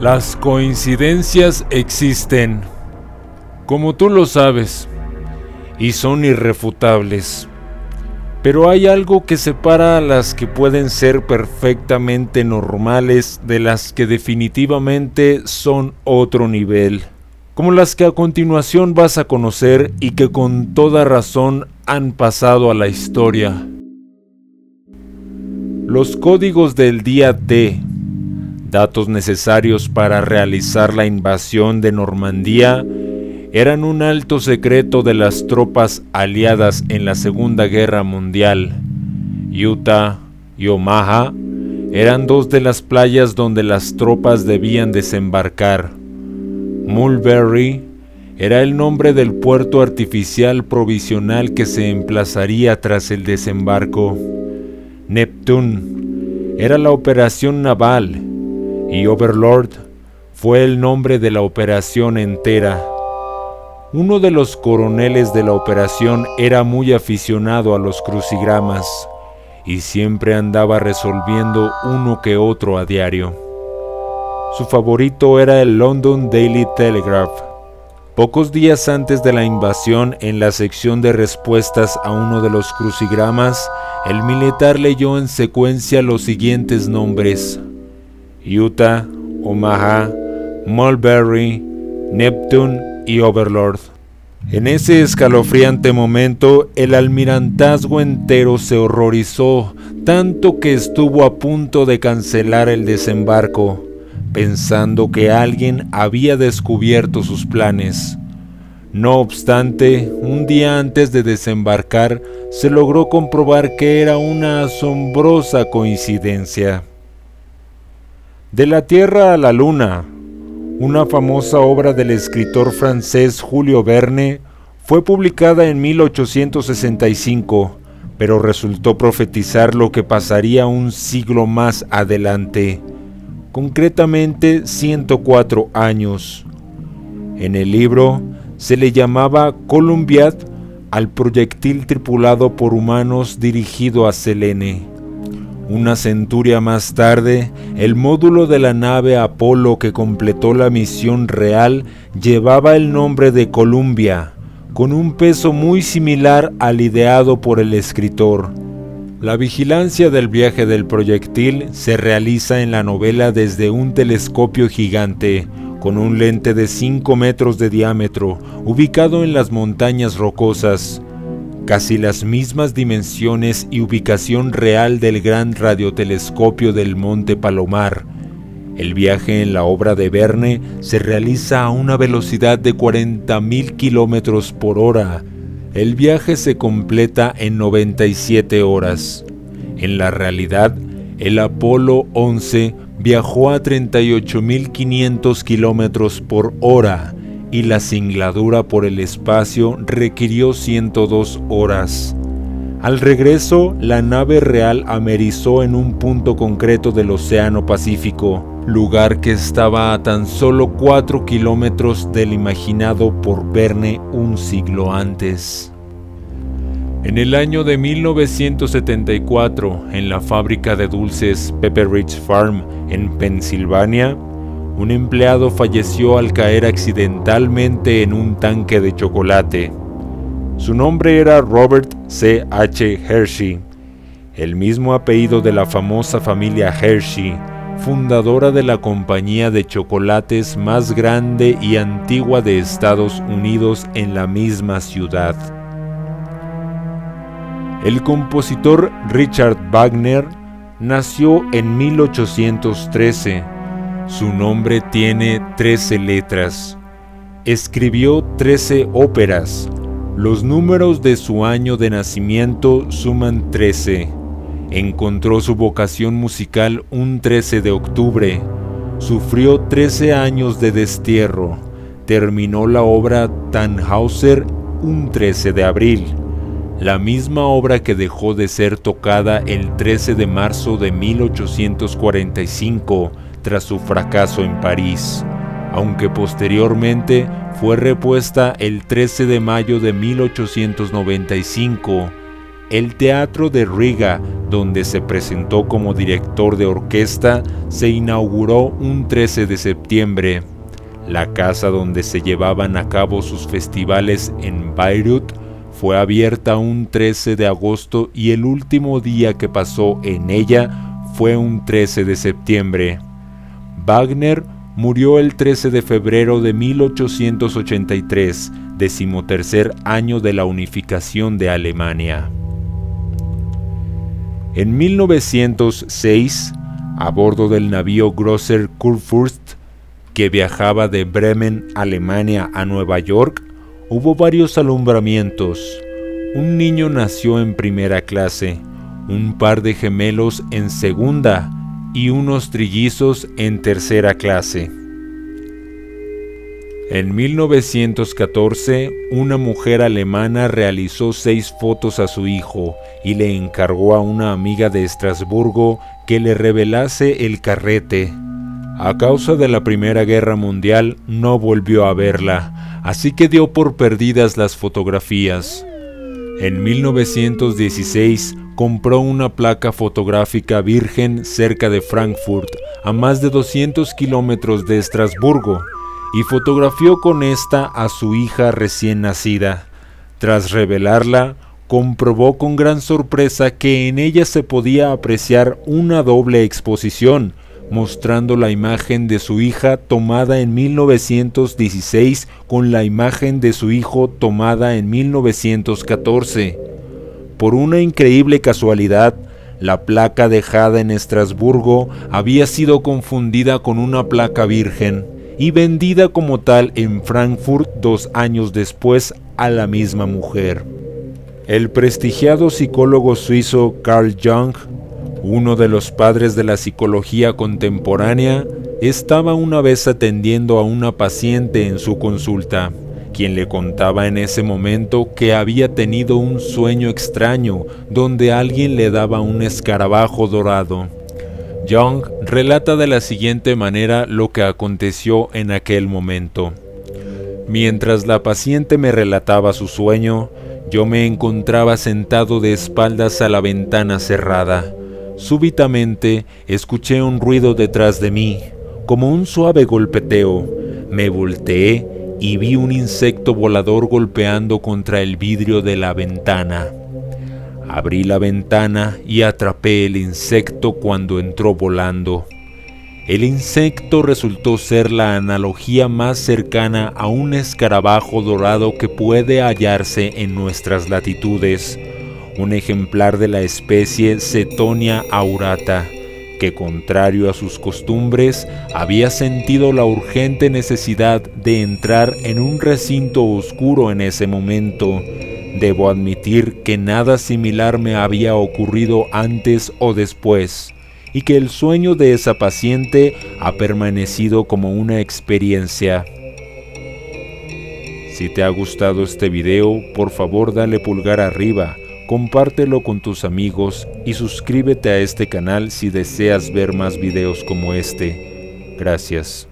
Las coincidencias existen, como tú lo sabes, y son irrefutables. Pero hay algo que separa a las que pueden ser perfectamente normales de las que definitivamente son otro nivel, como las que a continuación vas a conocer y que con toda razón han pasado a la historia. Los códigos del día D, datos necesarios para realizar la invasión de Normandía, eran un alto secreto de las tropas aliadas en la Segunda Guerra Mundial. Utah y Omaha eran dos de las playas donde las tropas debían desembarcar. Mulberry era el nombre del puerto artificial provisional que se emplazaría tras el desembarco. Neptune era la operación naval y Overlord fue el nombre de la operación entera. Uno de los coroneles de la operación era muy aficionado a los crucigramas y siempre andaba resolviendo uno que otro a diario. Su favorito era el London Daily Telegraph. Pocos días antes de la invasión, en la sección de respuestas a uno de los crucigramas, el militar leyó en secuencia los siguientes nombres: Utah, Omaha, Mulberry, Neptune y Overlord. En ese escalofriante momento, el almirantazgo entero se horrorizó, tanto que estuvo a punto de cancelar el desembarco, pensando que alguien había descubierto sus planes. No obstante, un día antes de desembarcar, se logró comprobar que era una asombrosa coincidencia. De la Tierra a la Luna, una famosa obra del escritor francés Julio Verne, fue publicada en 1865, pero resultó profetizar lo que pasaría un siglo más adelante, concretamente 104 años. En el libro se le llamaba Columbiad al proyectil tripulado por humanos dirigido a Selene. Una centuria más tarde, el módulo de la nave Apolo que completó la misión real llevaba el nombre de Columbia, con un peso muy similar al ideado por el escritor. La vigilancia del viaje del proyectil se realiza en la novela desde un telescopio gigante, con un lente de 5 metros de diámetro, ubicado en las montañas rocosas. Casi las mismas dimensiones y ubicación real del gran radiotelescopio del Monte Palomar. El viaje en la obra de Verne se realiza a una velocidad de 40.000 kilómetros por hora. El viaje se completa en 97 horas. En la realidad, el Apolo 11 viajó a 38.500 kilómetros por hora, y la singladura por el espacio requirió 102 horas. Al regreso, la nave real amerizó en un punto concreto del Océano Pacífico, lugar que estaba a tan solo 4 kilómetros del imaginado por Verne un siglo antes. En el año de 1974, en la fábrica de dulces Pepperidge Farm en Pensilvania, un empleado falleció al caer accidentalmente en un tanque de chocolate. Su nombre era Robert C. H. Hershey, el mismo apellido de la famosa familia Hershey, fundadora de la compañía de chocolates más grande y antigua de Estados Unidos en la misma ciudad. El compositor Richard Wagner nació en 1813. Su nombre tiene 13 letras. Escribió 13 óperas. Los números de su año de nacimiento suman 13. Encontró su vocación musical un 13 de octubre. Sufrió 13 años de destierro. Terminó la obra Tannhäuser un 13 de abril. La misma obra que dejó de ser tocada el 13 de marzo de 1845, tras su fracaso en París, aunque posteriormente fue repuesta el 13 de mayo de 1895 El Teatro de Riga, donde se presentó como director de orquesta, se inauguró un 13 de septiembre. La casa donde se llevaban a cabo sus festivales en Bayreuth fue abierta un 13 de agosto y el último día que pasó en ella fue un 13 de septiembre. Wagner murió el 13 de febrero de 1883, 13º año de la unificación de Alemania. En 1906, a bordo del navío Großer Kurfürst, que viajaba de Bremen, Alemania, a Nueva York, hubo varios alumbramientos. Un niño nació en primera clase, un par de gemelos en segunda y unos trillizos en tercera clase. En 1914, una mujer alemana realizó 6 fotos a su hijo y le encargó a una amiga de Estrasburgo que le revelase el carrete. A causa de la Primera Guerra Mundial no volvió a verla, así que dio por perdidas las fotografías. En 1916 compró una placa fotográfica virgen cerca de Frankfurt, a más de 200 kilómetros de Estrasburgo, y fotografió con esta a su hija recién nacida. Tras revelarla, comprobó con gran sorpresa que en ella se podía apreciar una doble exposición, mostrando la imagen de su hija tomada en 1916 con la imagen de su hijo tomada en 1914. Por una increíble casualidad, la placa dejada en Estrasburgo había sido confundida con una placa virgen y vendida como tal en Frankfurt 2 años después a la misma mujer. El prestigiado psicólogo suizo Carl Jung, uno de los padres de la psicología contemporánea, estaba una vez atendiendo a una paciente en su consulta, quien le contaba en ese momento que había tenido un sueño extraño donde alguien le daba un escarabajo dorado. Jung relata de la siguiente manera lo que aconteció en aquel momento. Mientras la paciente me relataba su sueño, yo me encontraba sentado de espaldas a la ventana cerrada. Súbitamente escuché un ruido detrás de mí, como un suave golpeteo. Me volteé y vi un insecto volador golpeando contra el vidrio de la ventana. Abrí la ventana y atrapé el insecto cuando entró volando. El insecto resultó ser la analogía más cercana a un escarabajo dorado que puede hallarse en nuestras latitudes, un ejemplar de la especie Cetonia aurata, que contrario a sus costumbres, había sentido la urgente necesidad de entrar en un recinto oscuro en ese momento. Debo admitir que nada similar me había ocurrido antes o después, y que el sueño de esa paciente ha permanecido como una experiencia. Si te ha gustado este video, por favor dale pulgar arriba, compártelo con tus amigos y suscríbete a este canal si deseas ver más videos como este. Gracias.